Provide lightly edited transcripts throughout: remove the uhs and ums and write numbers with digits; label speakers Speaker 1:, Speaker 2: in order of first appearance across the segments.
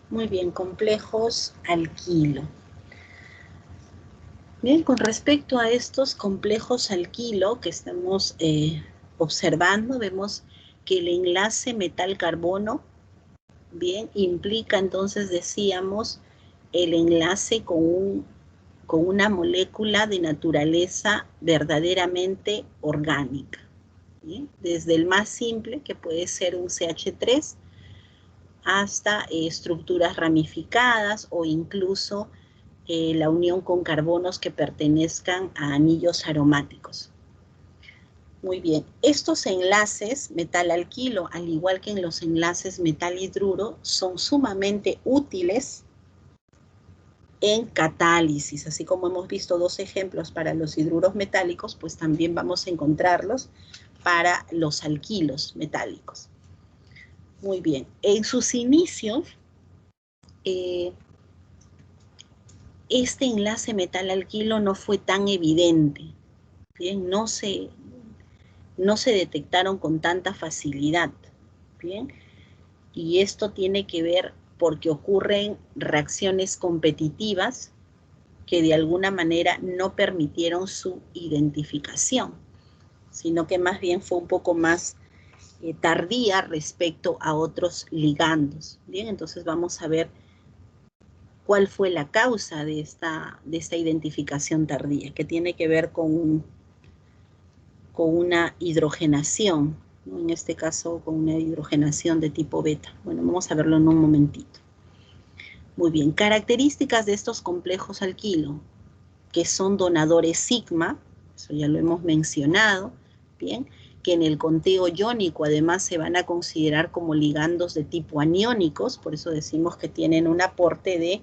Speaker 1: Muy bien, complejos alquilo. Bien, con respecto a estos complejos alquilo que estamos observando, vemos que el enlace metal-carbono, bien, implica entonces, decíamos, el enlace con una molécula de naturaleza verdaderamente orgánica. ¿Bien? Desde el más simple, que puede ser un CH3, hasta estructuras ramificadas o incluso la unión con carbonos que pertenezcan a anillos aromáticos. Muy bien, estos enlaces metal-alquilo, al igual que en los enlaces metal-hidruro, son sumamente útiles en catálisis. Así como hemos visto dos ejemplos para los hidruros metálicos, pues también vamos a encontrarlos para los alquilos metálicos. Muy bien, en sus inicios, este enlace metal-alquilo no fue tan evidente. Bien, no se detectaron con tanta facilidad. Bien, y esto tiene que ver porque ocurren reacciones competitivas que de alguna manera no permitieron su identificación, sino que más bien fue un poco más tardía respecto a otros ligandos. Bien, entonces vamos a ver cuál fue la causa de esta identificación tardía, que tiene que ver con una hidrogenación, ¿no? En este caso con una hidrogenación de tipo beta. Bueno, vamos a verlo en un momentito. Muy bien, características de estos complejos alquilo, que son donadores sigma, eso ya lo hemos mencionado, bien, que en el conteo iónico además se van a considerar como ligandos de tipo aniónicos, por eso decimos que tienen un aporte de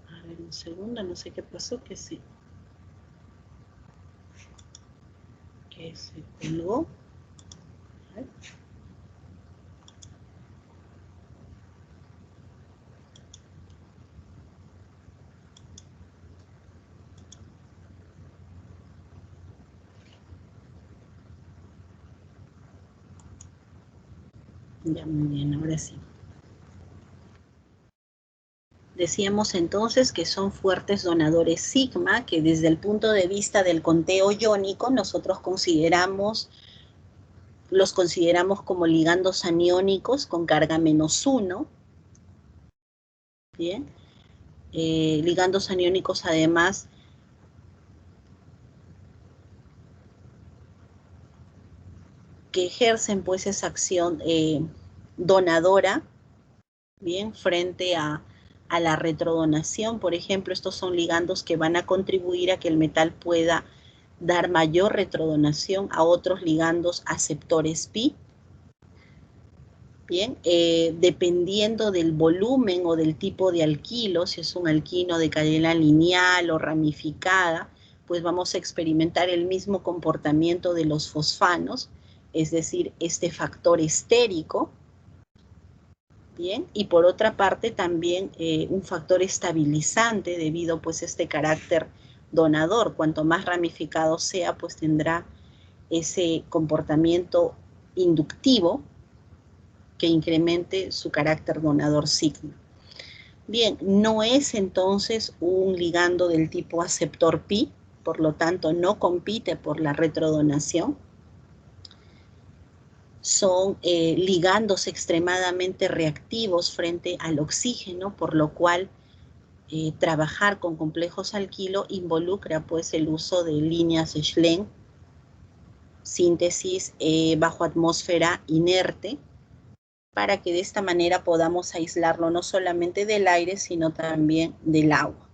Speaker 1: a ver, un segundo, no sé qué pasó, que se colgó. A ver. Ya, muy bien, ahora sí. Decíamos entonces que son fuertes donadores sigma, que desde el punto de vista del conteo iónico nosotros los consideramos como ligandos aniónicos con carga -1, ¿bien? Ligandos aniónicos además que ejercen pues esa acción donadora, bien, frente a la retrodonación. Por ejemplo, estos son ligandos que van a contribuir a que el metal pueda dar mayor retrodonación a otros ligandos aceptores pi. Bien, dependiendo del volumen o del tipo de alquilo, si es un alquino de cadena lineal o ramificada, pues vamos a experimentar el mismo comportamiento de los fosfanos, es decir, este factor estérico. Bien, y por otra parte también un factor estabilizante debido pues a este carácter donador. Cuanto más ramificado sea, pues tendrá ese comportamiento inductivo que incremente su carácter donador sigma. Bien, no es entonces un ligando del tipo aceptor pi, por lo tanto no compite por la retrodonación. Son ligandos extremadamente reactivos frente al oxígeno, por lo cual trabajar con complejos alquilo involucra pues el uso de líneas Schlenk, síntesis bajo atmósfera inerte, para que de esta manera podamos aislarlo no solamente del aire, sino también del agua.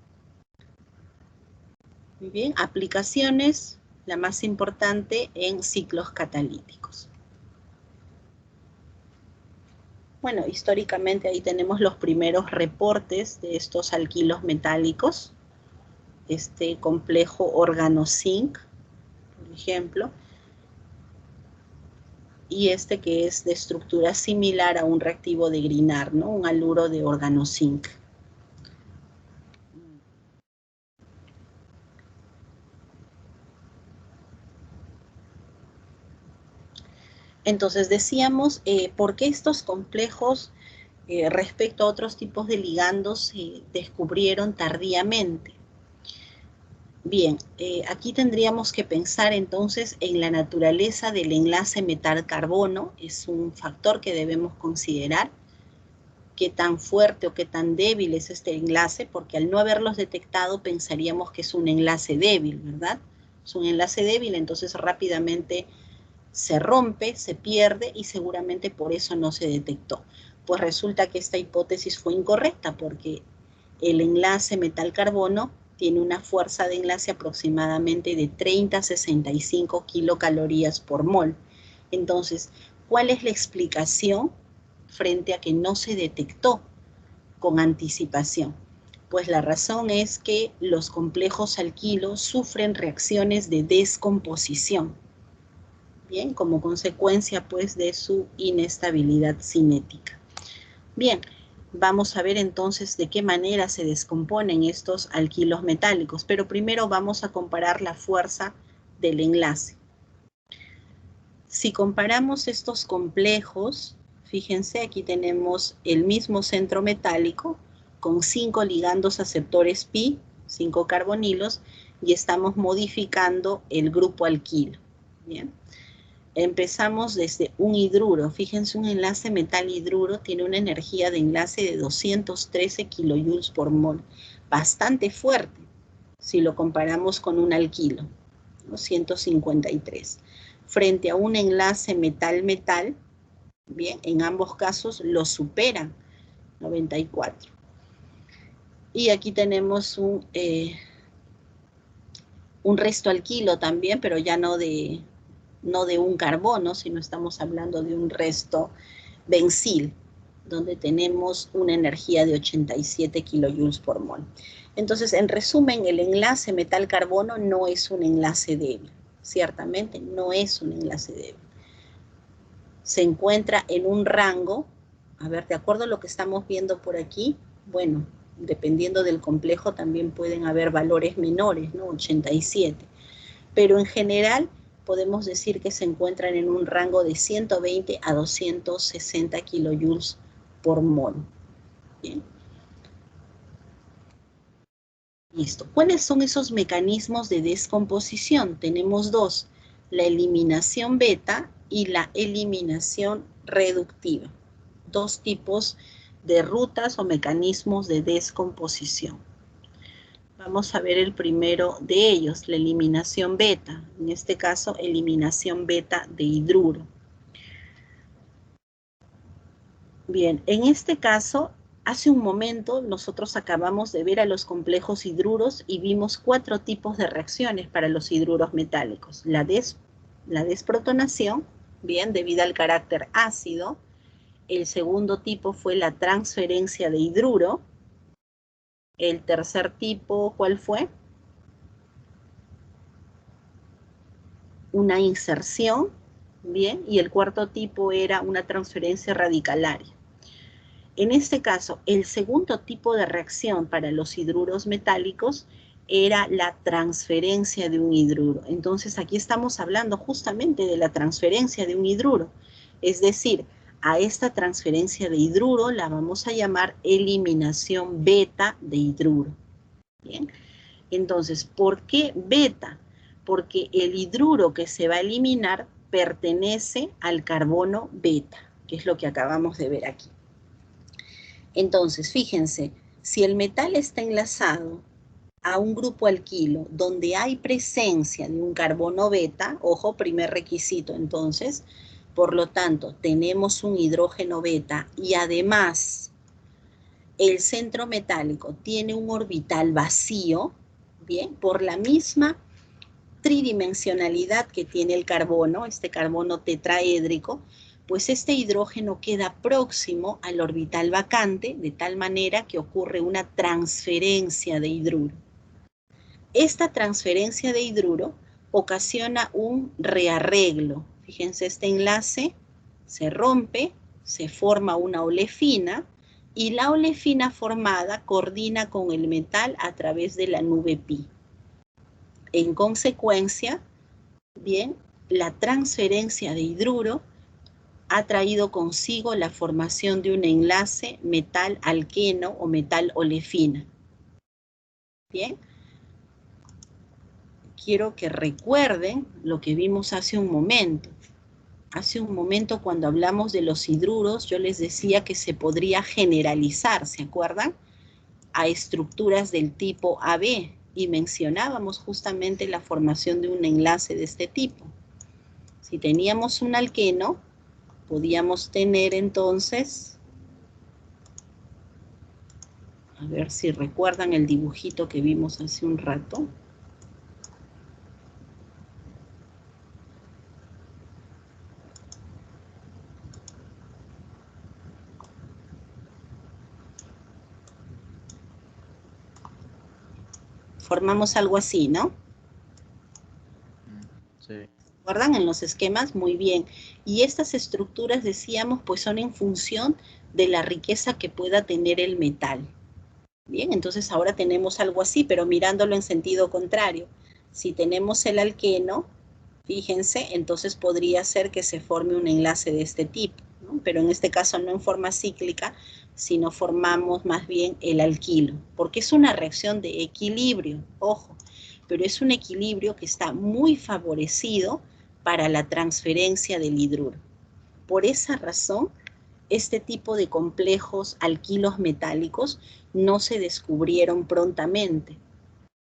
Speaker 1: Muy bien, aplicaciones, la más importante en ciclos catalíticos. Bueno, históricamente ahí tenemos los primeros reportes de estos alquilos metálicos, este complejo organo-zinc, por ejemplo, y este que es de estructura similar a un reactivo de Grignard, ¿no? Un haluro de organo-zinc. Entonces decíamos, ¿por qué estos complejos respecto a otros tipos de ligandos se descubrieron tardíamente? Bien, aquí tendríamos que pensar entonces en la naturaleza del enlace metal-carbono, es un factor que debemos considerar, qué tan fuerte o qué tan débil es este enlace, porque al no haberlos detectado pensaríamos que es un enlace débil, ¿verdad? Es un enlace débil, entonces rápidamente se rompe, se pierde y seguramente por eso no se detectó. Pues resulta que esta hipótesis fue incorrecta porque el enlace metal-carbono tiene una fuerza de enlace aproximadamente de 30 a 65 kilocalorías por mol. Entonces, ¿cuál es la explicación frente a que no se detectó con anticipación? Pues la razón es que los complejos alquilos sufren reacciones de descomposición, bien, como consecuencia pues de su inestabilidad cinética. Bien, vamos a ver entonces de qué manera se descomponen estos alquilos metálicos, pero primero vamos a comparar la fuerza del enlace. Si comparamos estos complejos, fíjense, aquí tenemos el mismo centro metálico con 5 ligandos aceptores pi, 5 carbonilos, y estamos modificando el grupo alquilo. Bien. Empezamos desde un hidruro. Fíjense, un enlace metal-hidruro tiene una energía de enlace de 213 kilojoules por mol. Bastante fuerte si lo comparamos con un alquilo, ¿no? 153. Frente a un enlace metal-metal, bien, en ambos casos lo superan, 94. Y aquí tenemos un resto alquilo también, pero ya no de un carbono, sino estamos hablando de un resto bencil, donde tenemos una energía de 87 kilojoules por mol. Entonces, en resumen, el enlace metal-carbono no es un enlace débil, ciertamente no es un enlace débil. Se encuentra en un rango, a ver, de acuerdo a lo que estamos viendo por aquí, bueno, dependiendo del complejo también pueden haber valores menores, ¿no? 87, pero en general podemos decir que se encuentran en un rango de 120 a 260 kilojoules por mol. Bien. Listo. ¿Cuáles son esos mecanismos de descomposición? Tenemos dos, la eliminación beta y la eliminación reductiva. Dos tipos de rutas o mecanismos de descomposición. Vamos a ver el primero de ellos, la eliminación beta. En este caso, eliminación beta de hidruro. Bien, en este caso, hace un momento nosotros acabamos de ver a los complejos hidruros y vimos 4 tipos de reacciones para los hidruros metálicos. La desprotonación, bien, debido al carácter ácido. El segundo tipo fue la transferencia de hidruro. El tercer tipo, ¿cuál fue? Una inserción, bien, y el cuarto tipo era una transferencia radicalaria. En este caso, el segundo tipo de reacción para los hidruros metálicos era la transferencia de un hidruro. Entonces, aquí estamos hablando justamente de la transferencia de un hidruro. Es decir, a esta transferencia de hidruro la vamos a llamar eliminación beta de hidruro. Bien. Entonces, ¿por qué beta? Porque el hidruro que se va a eliminar pertenece al carbono beta, que es lo que acabamos de ver aquí. Entonces, fíjense, si el metal está enlazado a un grupo alquilo donde hay presencia de un carbono beta, ojo, primer requisito entonces, por lo tanto, tenemos un hidrógeno beta y además el centro metálico tiene un orbital vacío, bien, por la misma tridimensionalidad que tiene el carbono, este carbono tetraédrico, pues este hidrógeno queda próximo al orbital vacante, de tal manera que ocurre una transferencia de hidruro. Esta transferencia de hidruro ocasiona un rearreglo. Fíjense, este enlace se rompe, se forma una olefina, y la olefina formada coordina con el metal a través de la nube pi. En consecuencia, bien, la transferencia de hidruro ha traído consigo la formación de un enlace metal-alqueno o metal-olefina. Bien. Quiero que recuerden lo que vimos hace un momento. Hace un momento cuando hablamos de los hidruros, yo les decía que se podría generalizar, ¿se acuerdan? A estructuras del tipo AB y mencionábamos justamente la formación de un enlace de este tipo. Si teníamos un alqueno, podíamos tener entonces, a ver si recuerdan el dibujito que vimos hace un rato. Formamos algo así, ¿no?
Speaker 2: Sí.
Speaker 1: ¿Recuerdan? En los esquemas, muy bien. Y estas estructuras, decíamos, pues son en función de la riqueza que pueda tener el metal. Bien, entonces ahora tenemos algo así, pero mirándolo en sentido contrario. Si tenemos el alqueno, fíjense, entonces podría ser que se forme un enlace de este tipo, ¿no? Pero en este caso no en forma cíclica, sino formamos más bien el alquilo, porque es una reacción de equilibrio, ojo, pero es un equilibrio que está muy favorecido para la transferencia del hidruro. Por esa razón, este tipo de complejos alquilos metálicos no se descubrieron prontamente,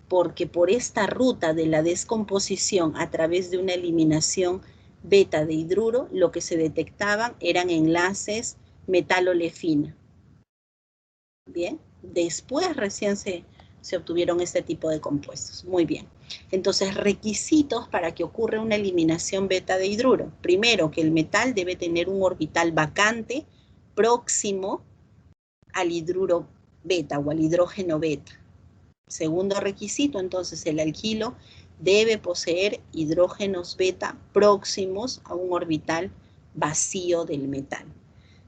Speaker 1: porque por esta ruta de la descomposición a través de una eliminación beta de hidruro, lo que se detectaban eran enlaces metal-olefina. Bien, después recién se obtuvieron este tipo de compuestos. Muy bien. Entonces, requisitos para que ocurra una eliminación beta de hidruro. Primero, que el metal debe tener un orbital vacante próximo al hidruro beta o al hidrógeno beta. Segundo requisito, entonces, el alquilo debe poseer hidrógenos beta próximos a un orbital vacío del metal.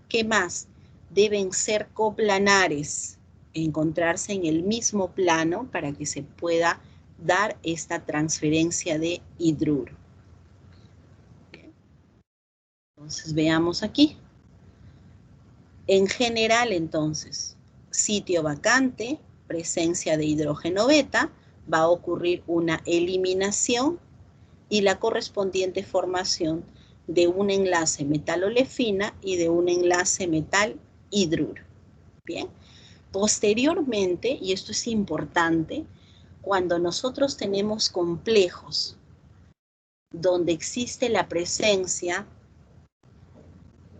Speaker 1: ¿Qué más? Deben ser coplanares, encontrarse en el mismo plano para que se pueda dar esta transferencia de hidruro. Entonces veamos aquí. En general, entonces, sitio vacante, presencia de hidrógeno beta, va a ocurrir una eliminación y la correspondiente formación de un enlace metal-olefina y de un enlace metal-hidruro. Bien. Posteriormente, y esto es importante, cuando nosotros tenemos complejos donde existe la presencia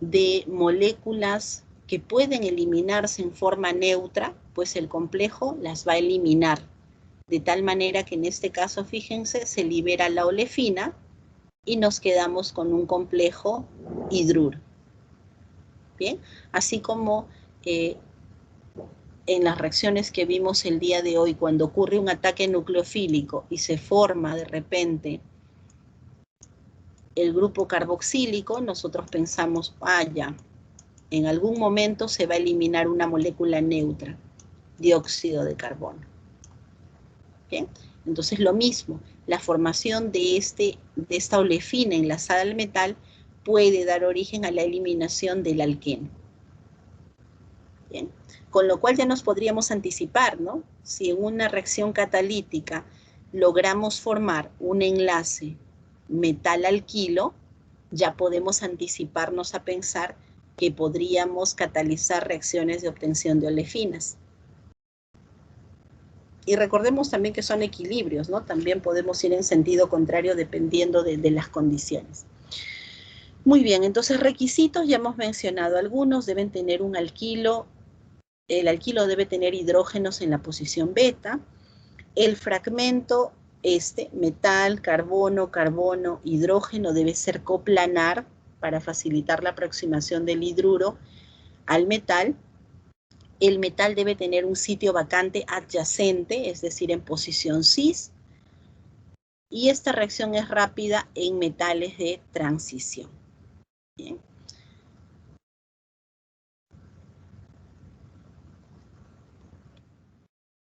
Speaker 1: de moléculas que pueden eliminarse en forma neutra, pues el complejo las va a eliminar. De tal manera que en este caso, fíjense, se libera la olefina y nos quedamos con un complejo hidruro. Bien, así como en las reacciones que vimos el día de hoy, cuando ocurre un ataque nucleofílico y se forma de repente el grupo carboxílico, nosotros pensamos, ya, en algún momento se va a eliminar una molécula neutra, dióxido de carbono. ¿Bien? Entonces lo mismo, la formación de esta olefina enlazada al metal puede dar origen a la eliminación del alqueno. Bien. Con lo cual ya nos podríamos anticipar, ¿no? Si en una reacción catalítica logramos formar un enlace metal-alquilo, ya podemos anticiparnos a pensar que podríamos catalizar reacciones de obtención de olefinas. Y recordemos también que son equilibrios, ¿no? También podemos ir en sentido contrario dependiendo de las condiciones. Muy bien, entonces requisitos, ya hemos mencionado algunos, deben tener un alquilo. El alquilo debe tener hidrógenos en la posición beta. El fragmento, metal, carbono, carbono, hidrógeno, debe ser coplanar para facilitar la aproximación del hidruro al metal. El metal debe tener un sitio vacante adyacente, es decir, en posición cis. Y esta reacción es rápida en metales de transición. Bien.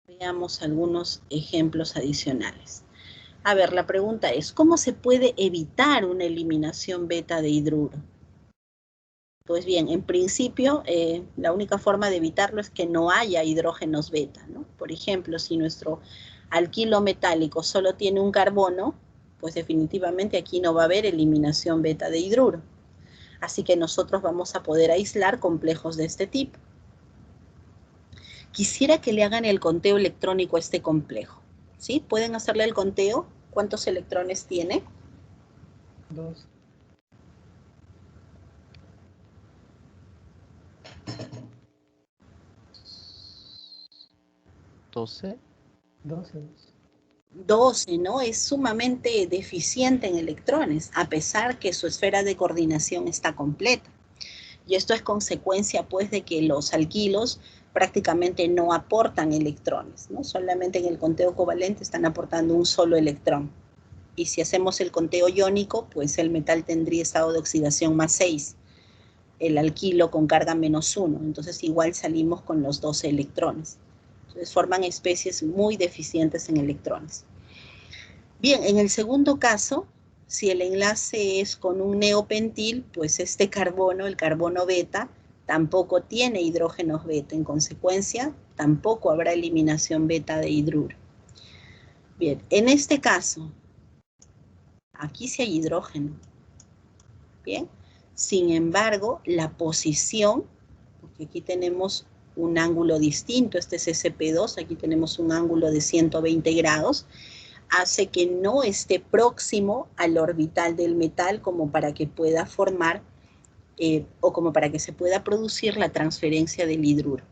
Speaker 1: Veamos algunos ejemplos adicionales. A ver, la pregunta es, ¿cómo se puede evitar una eliminación beta de hidruro? Pues bien, en principio, la única forma de evitarlo es que no haya hidrógenos beta, ¿no? Por ejemplo, si nuestro alquilo metálico solo tiene un carbono, pues definitivamente aquí no va a haber eliminación beta de hidruro. Así que nosotros vamos a poder aislar complejos de este tipo. Quisiera que le hagan el conteo electrónico a este complejo, ¿sí? ¿Pueden hacerle el conteo? ¿Cuántos electrones tiene?
Speaker 2: 2.
Speaker 3: 12.
Speaker 2: 12.
Speaker 1: 12, ¿no? Es sumamente deficiente en electrones, a pesar que su esfera de coordinación está completa. Y esto es consecuencia, pues, de que los alquilos prácticamente no aportan electrones, ¿no? Solamente en el conteo covalente están aportando un solo electrón. Y si hacemos el conteo iónico, pues el metal tendría estado de oxidación +6, el alquilo con carga -1, entonces igual salimos con los 12 electrones. Entonces forman especies muy deficientes en electrones. Bien, en el segundo caso, si el enlace es con un neopentil, pues este carbono, el carbono beta, tampoco tiene hidrógenos beta. En consecuencia, tampoco habrá eliminación beta de hidruro. Bien, en este caso, aquí sí hay hidrógeno. Bien, sin embargo, la posición, porque aquí tenemos un ángulo distinto, este es SP2, aquí tenemos un ángulo de 120 grados, hace que no esté próximo al orbital del metal como para que pueda formar o como para que se pueda producir la transferencia del hidruro.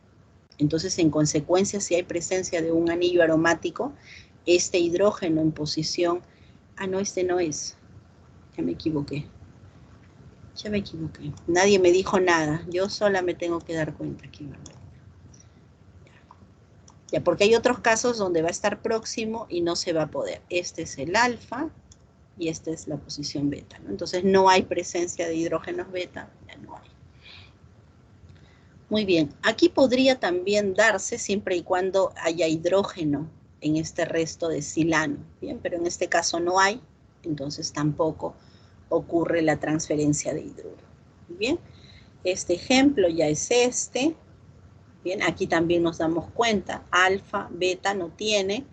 Speaker 1: Entonces, en consecuencia, si hay presencia de un anillo aromático, este hidrógeno en posición, no, este no es, ya me equivoqué. Nadie me dijo nada, yo sola me tengo que dar cuenta aquí. Ya, porque hay otros casos donde va a estar próximo y no se va a poder. Este es el alfa y esta es la posición beta, ¿no? Entonces no hay presencia de hidrógenos beta, ya no hay. Muy bien, aquí podría también darse siempre y cuando haya hidrógeno en este resto de silano, ¿bien? Pero en este caso no hay, entonces tampoco ocurre la transferencia de hidruro. Bien, este ejemplo ya es este. Bien, aquí también nos damos cuenta, alfa, beta no tiene.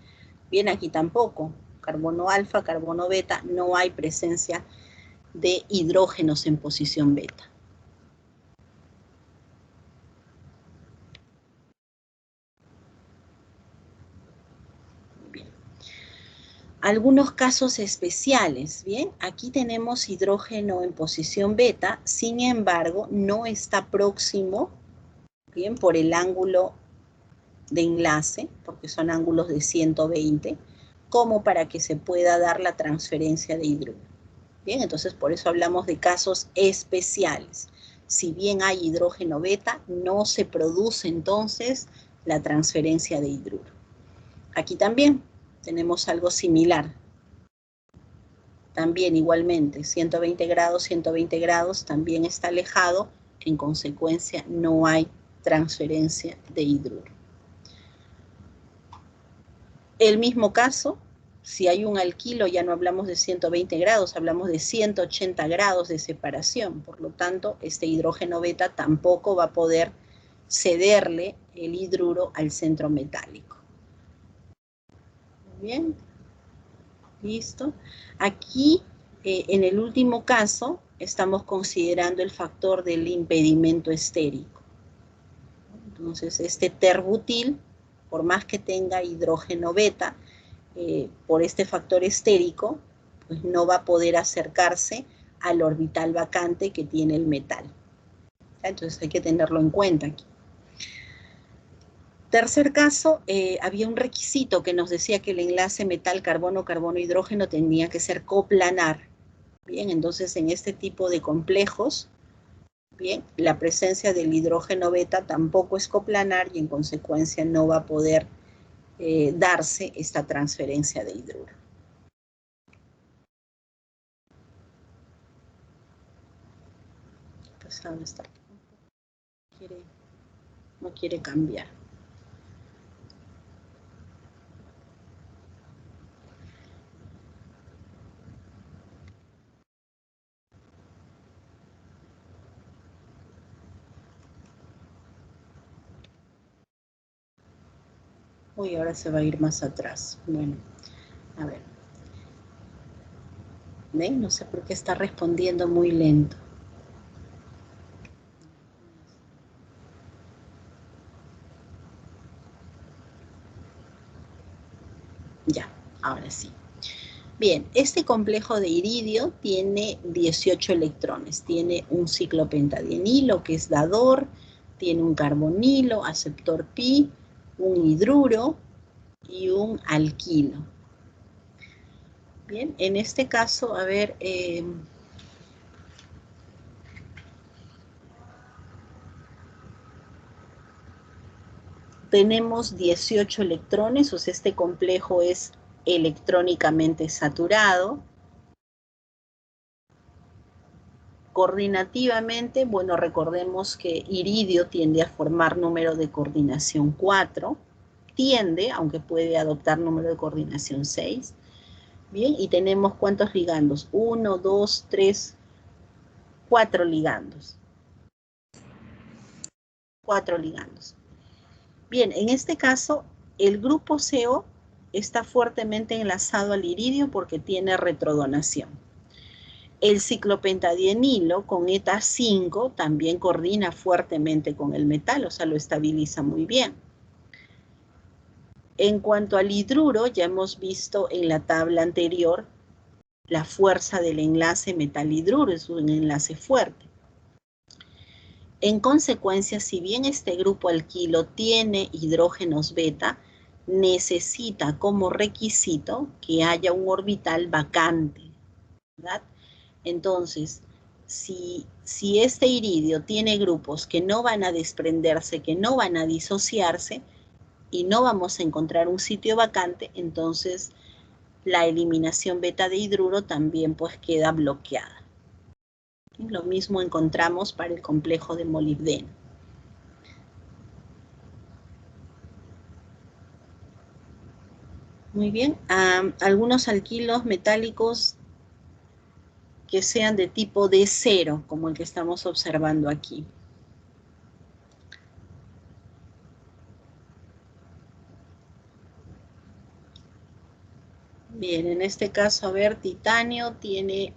Speaker 1: Bien, aquí tampoco, carbono alfa, carbono beta, no hay presencia de hidrógenos en posición beta. Bien. Algunos casos especiales, ¿bien? Aquí tenemos hidrógeno en posición beta, sin embargo, no está próximo, ¿bien? Por el ángulo de enlace, porque son ángulos de 120, como para que se pueda dar la transferencia de hidruro. Bien, entonces por eso hablamos de casos especiales. Si bien hay hidrógeno beta, no se produce entonces la transferencia de hidruro. Aquí también tenemos algo similar. También igualmente, 120 grados, también está alejado, en consecuencia no hay transferencia de hidruro. El mismo caso, si hay un alquilo, ya no hablamos de 120 grados, hablamos de 180 grados de separación. Por lo tanto, este hidrógeno beta tampoco va a poder cederle el hidruro al centro metálico. Bien, listo. Aquí, en el último caso, estamos considerando el factor del impedimento estérico. Entonces, este terbutil, por más que tenga hidrógeno beta, por este factor estérico, pues no va a poder acercarse al orbital vacante que tiene el metal. Entonces hay que tenerlo en cuenta aquí. Tercer caso, había un requisito que nos decía que el enlace metal-carbono, carbono-hidrógeno tenía que ser coplanar. Bien, entonces en este tipo de complejos, bien, la presencia del hidrógeno beta tampoco es coplanar y en consecuencia no va a poder darse esta transferencia de hidruro. ¿Dónde está? No quiere cambiar. Uy, ahora se va a ir más atrás. Bueno, a ver. ¿Ven? No sé por qué está respondiendo muy lento. Ya, ahora sí. Bien, este complejo de iridio tiene 18 electrones. Tiene un ciclopentadienilo que es dador, tiene un carbonilo, aceptor pi, un hidruro y un alquilo. Bien, en este caso, a ver, tenemos 18 electrones, o sea, este complejo es electrónicamente saturado. Coordinativamente, bueno, recordemos que iridio tiende a formar número de coordinación 4, tiende, aunque puede adoptar número de coordinación 6. Bien, y tenemos ¿cuántos ligandos? 1, 2, 3, 4 ligandos. 4 ligandos. Bien, en este caso, el grupo CO está fuertemente enlazado al iridio porque tiene retrodonación. El ciclopentadienilo con eta 5 también coordina fuertemente con el metal, o sea, lo estabiliza muy bien. En cuanto al hidruro, ya hemos visto en la tabla anterior la fuerza del enlace metal-hidruro, es un enlace fuerte. En consecuencia, si bien este grupo alquilo tiene hidrógenos beta, necesita como requisito que haya un orbital vacante, ¿verdad? Entonces, si este iridio tiene grupos que no van a desprenderse, que no van a disociarse, y no vamos a encontrar un sitio vacante, entonces la eliminación beta de hidruro también pues queda bloqueada. Lo mismo encontramos para el complejo de molibdeno. Muy bien, algunos alquilos metálicos que sean de tipo D0, como el que estamos observando aquí. Bien, en este caso, a ver, titanio tiene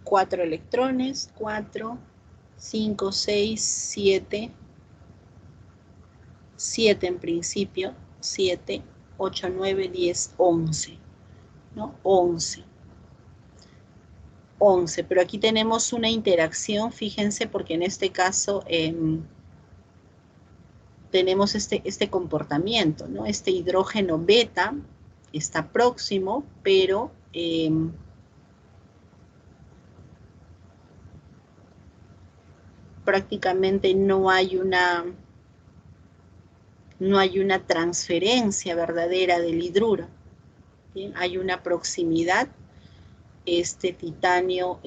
Speaker 1: 4 electrones, 4, 5, 6, 7, 7 en principio, 7, 8, 9, 10, 11, ¿no? 11. 11, pero aquí tenemos una interacción, fíjense, porque en este caso tenemos este comportamiento, ¿no? Este hidrógeno beta está próximo, pero prácticamente no hay una transferencia verdadera del hidruro. ¿Bien? Hay una proximidad. Este titanio,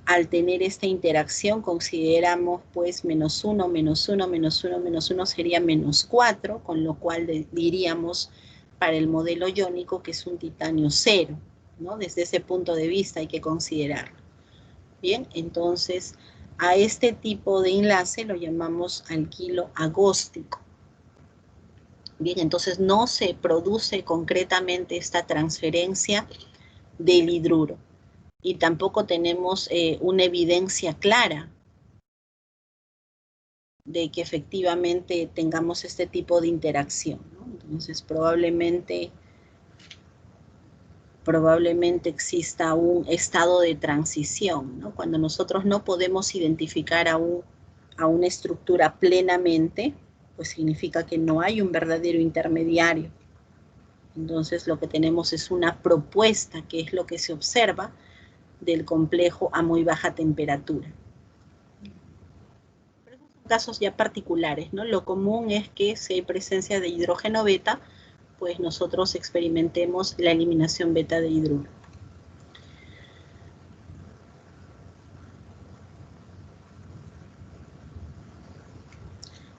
Speaker 1: al tener esta interacción, consideramos pues menos 1, menos 1, menos 1, menos 1 sería menos 4, con lo cual diríamos para el modelo iónico que es un titanio 0, ¿no? Desde ese punto de vista hay que considerarlo. Bien, entonces a este tipo de enlace lo llamamos alquilo agóstico. Bien, entonces no se produce concretamente esta transferencia del hidruro y tampoco tenemos una evidencia clara de que efectivamente tengamos este tipo de interacción, ¿no? Entonces probablemente exista un estado de transición, ¿no? Cuando nosotros no podemos identificar a una estructura plenamente, pues significa que no hay un verdadero intermediario. Entonces lo que tenemos es una propuesta, que es lo que se observa del complejo a muy baja temperatura. Pero esos son casos ya particulares, ¿no? Lo común es que si hay presencia de hidrógeno beta, pues nosotros experimentemos la eliminación beta de hidruro.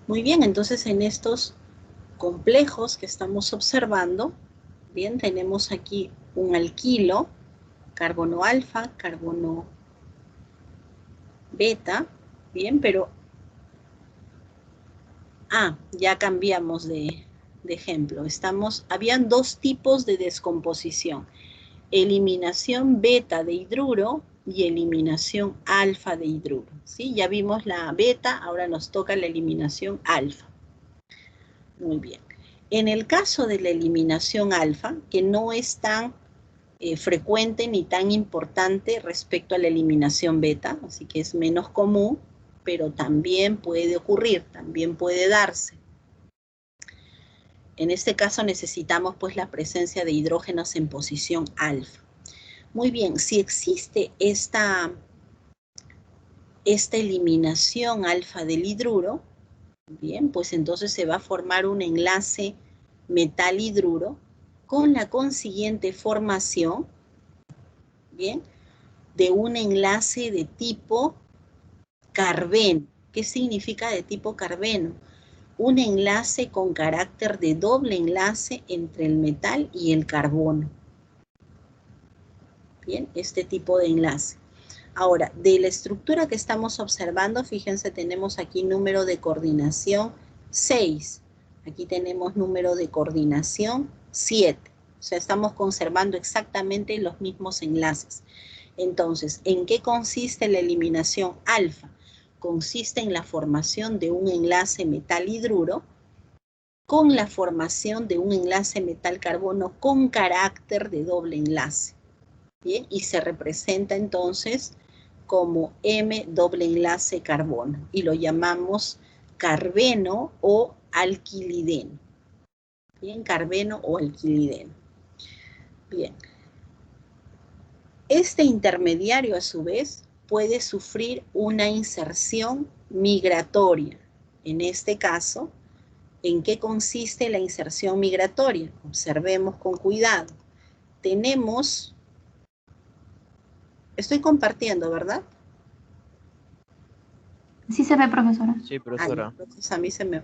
Speaker 1: Muy bien, entonces en estos complejos que estamos observando, bien, tenemos aquí un alquilo, carbono alfa, carbono beta, bien, pero Ya cambiamos de ejemplo. Habían dos tipos de descomposición. Eliminación beta de hidruro y eliminación alfa de hidruro. ¿Sí? Ya vimos la beta, ahora nos toca la eliminación alfa. Muy bien. En el caso de la eliminación alfa, que no es tan frecuente ni tan importante respecto a la eliminación beta, así que es menos común, pero también puede ocurrir, también puede darse. En este caso necesitamos pues la presencia de hidrógenos en posición alfa. Muy bien, si existe esta eliminación alfa del hidruro, bien, pues entonces se va a formar un enlace metal-hidruro con la consiguiente formación, bien, de un enlace de tipo carbeno. ¿Qué significa de tipo carbeno? Un enlace con carácter de doble enlace entre el metal y el carbono. Bien, este tipo de enlace. Ahora, de la estructura que estamos observando, fíjense, tenemos aquí número de coordinación 6. Aquí tenemos número de coordinación 7. O sea, estamos conservando exactamente los mismos enlaces. Entonces, ¿en qué consiste la eliminación alfa? Consiste en la formación de un enlace metal-hidruro con la formación de un enlace metal-carbono con carácter de doble enlace. Bien, y se representa entonces como M doble enlace carbono y lo llamamos carbeno o alquilideno. Bien, carbeno o alquilideno. Bien. Este intermediario a su vez puede sufrir una inserción migratoria. En este caso, ¿en qué consiste la inserción migratoria? Observemos con cuidado. Tenemos, estoy compartiendo, ¿verdad?
Speaker 3: Sí se ve, profesora.
Speaker 4: Sí, profesora.
Speaker 1: Entonces a mí se me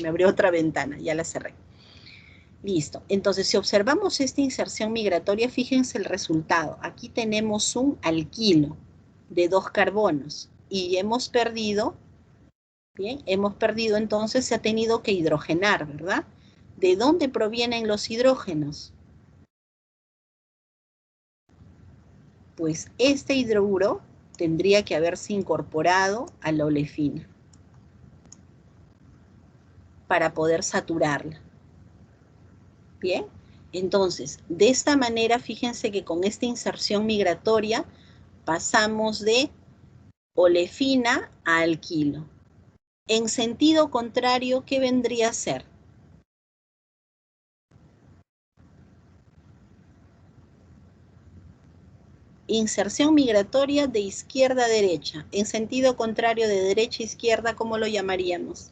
Speaker 1: abrió otra ventana, ya la cerré. Listo. Entonces, si observamos esta inserción migratoria, fíjense el resultado. Aquí tenemos un alquilo de 2 carbonos y hemos perdido, bien, entonces se ha tenido que hidrogenar, ¿verdad? ¿De dónde provienen los hidrógenos? Pues este hidruro tendría que haberse incorporado a la olefina para poder saturarla. Bien, entonces, de esta manera, fíjense que con esta inserción migratoria pasamos de olefina a alquilo. En sentido contrario, ¿qué vendría a ser? Inserción migratoria de izquierda a derecha. En sentido contrario de derecha a izquierda, ¿cómo lo llamaríamos?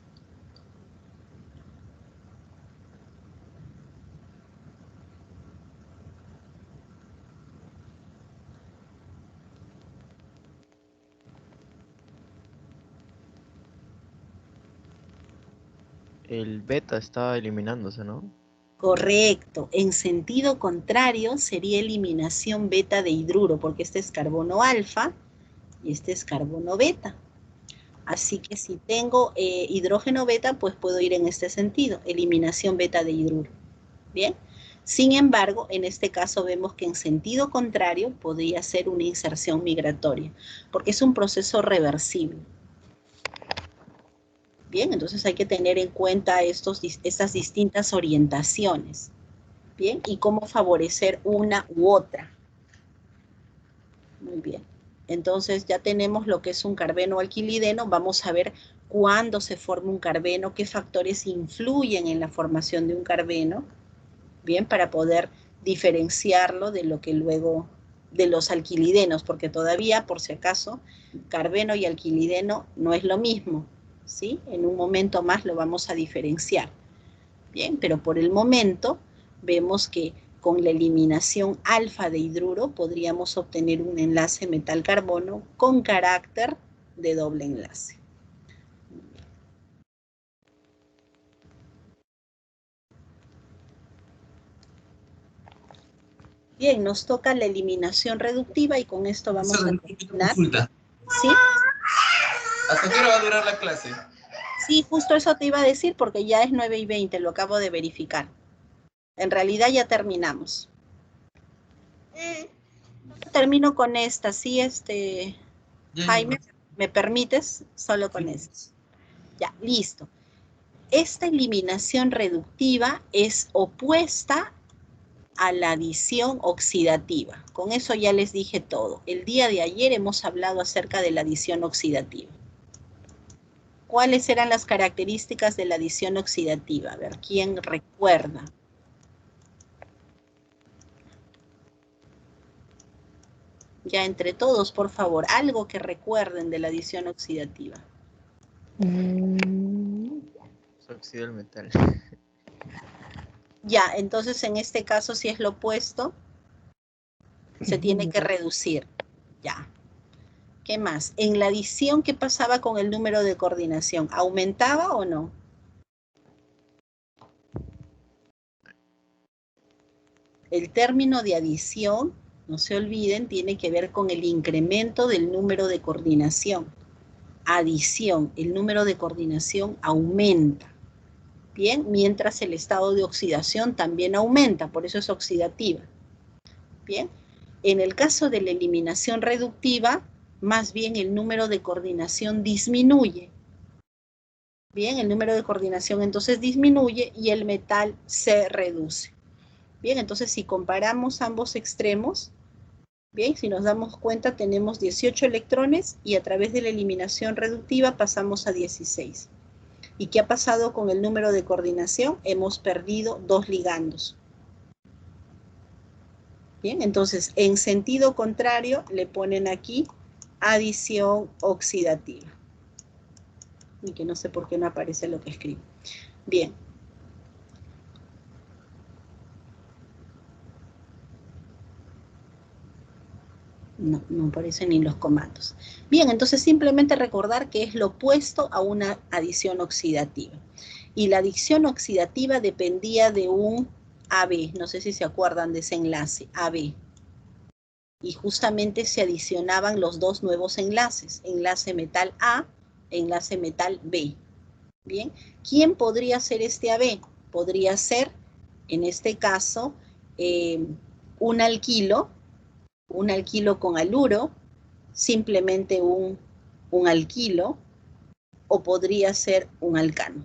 Speaker 4: El beta está eliminándose, ¿no?
Speaker 1: Correcto. En sentido contrario sería eliminación beta de hidruro, porque este es carbono alfa y este es carbono beta. Así que si tengo hidrógeno beta, pues puedo ir en este sentido, eliminación beta de hidruro. Bien. Sin embargo, en este caso vemos que en sentido contrario podría ser una inserción migratoria, porque es un proceso reversible. Bien, entonces hay que tener en cuenta estas distintas orientaciones. Bien, y cómo favorecer una u otra. Muy bien. Entonces ya tenemos lo que es un carbeno alquilideno. Vamos a ver cuándo se forma un carbeno, qué factores influyen en la formación de un carbeno. Bien, para poder diferenciarlo de lo que luego, de los alquilidenos, porque todavía, por si acaso, carbeno y alquilideno no es lo mismo, ¿sí? En un momento más lo vamos a diferenciar. Bien, pero por el momento vemos que con la eliminación alfa de hidruro podríamos obtener un enlace metal-carbono con carácter de doble enlace. Bien, nos toca la eliminación reductiva y con esto vamos a terminar.
Speaker 5: Consulta.
Speaker 1: ¿Sí?
Speaker 5: ¿Hasta qué hora va a durar la clase?
Speaker 1: Sí, justo eso te iba a decir porque ya es 9:20, lo acabo de verificar. En realidad ya terminamos. Termino con esta, ¿sí? Jaime, ¿me permites? Solo con esto. Ya, listo. Esta eliminación reductiva es opuesta a la adición oxidativa. Con eso ya les dije todo. El día de ayer hemos hablado acerca de la adición oxidativa. ¿Cuáles eran las características de la adición oxidativa? A ver, ¿quién recuerda? Ya entre todos, por favor, algo que recuerden de la adición oxidativa.
Speaker 4: Se oxida el metal.
Speaker 1: Ya, entonces en este caso, si es lo opuesto, se tiene que reducir. Ya. ¿Qué más? En la adición, ¿qué pasaba con el número de coordinación? ¿Aumentaba o no? El término de adición, no se olviden, tiene que ver con el incremento del número de coordinación. Adición, el número de coordinación aumenta. Bien, mientras el estado de oxidación también aumenta, por eso es oxidativa. Bien, en el caso de la eliminación reductiva, más bien el número de coordinación disminuye. Bien, el número de coordinación entonces disminuye y el metal se reduce. Bien, entonces si comparamos ambos extremos, bien, si nos damos cuenta tenemos 18 electrones y a través de la eliminación reductiva pasamos a 16. ¿Y qué ha pasado con el número de coordinación? Hemos perdido 2 ligandos. Bien, entonces en sentido contrario le ponen aquí adición oxidativa. Y que no sé por qué no aparece lo que escribo. Bien. No aparecen ni los comandos. Bien, entonces simplemente recordar que es lo opuesto a una adición oxidativa. Y la adición oxidativa dependía de un AB, no sé si se acuerdan de ese enlace, AB. Y justamente se adicionaban los dos nuevos enlaces, enlace metal A, enlace metal B. Bien, ¿quién podría ser este AB? Podría ser, en este caso, un alquilo con haluro, simplemente un alquilo, o podría ser un alcano.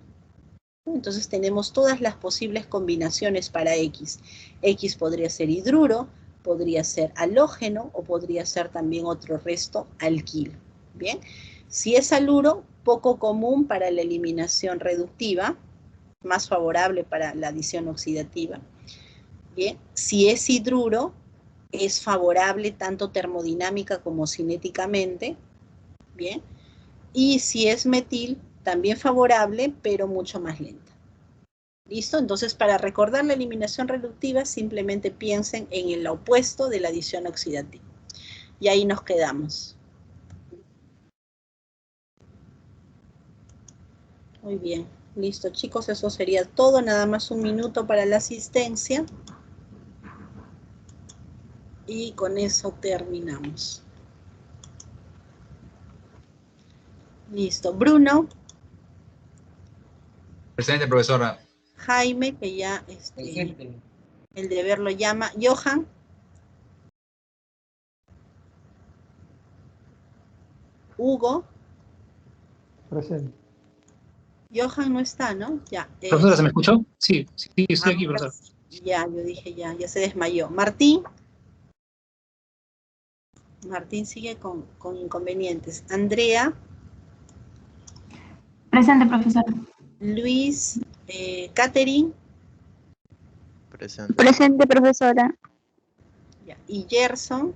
Speaker 1: Entonces tenemos todas las posibles combinaciones para X. X podría ser hidruro, podría ser halógeno, o podría ser también otro resto alquilo. Bien, si es haluro, poco común para la eliminación reductiva, más favorable para la adición oxidativa. Bien, si es hidruro, es favorable tanto termodinámica como cinéticamente, bien, y si es metil, también favorable, pero mucho más lenta. ¿Listo? Entonces, para recordar la eliminación reductiva, simplemente piensen en el opuesto de la adición oxidativa. Y ahí nos quedamos. Muy bien. Listo, chicos, eso sería todo. Nada más un minuto para la asistencia. Y con eso terminamos. Listo. Bruno.
Speaker 3: Presente, profesora.
Speaker 1: Jaime, que ya el deber lo llama. Johan. Hugo.
Speaker 2: Presente.
Speaker 1: Johan no está, ¿no? Ya.
Speaker 3: Profesora, ¿se me escuchó? Sí, estoy aquí, profesora.
Speaker 1: Ya, yo dije ya se desmayó. Martín. Martín sigue con inconvenientes. Andrea.
Speaker 5: Presente, profesora.
Speaker 1: Luis. Catherine.
Speaker 4: Presente.
Speaker 5: Presente, profesora.
Speaker 1: Ya. Y Gerson.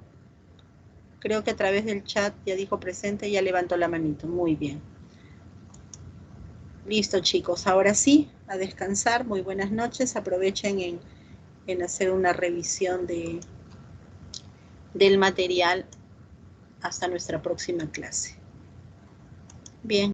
Speaker 1: Creo que a través del chat ya dijo presente, ya levantó la manito. Muy bien. Listo, chicos. Ahora sí, a descansar. Muy buenas noches. Aprovechen en hacer una revisión del material hasta nuestra próxima clase. Bien.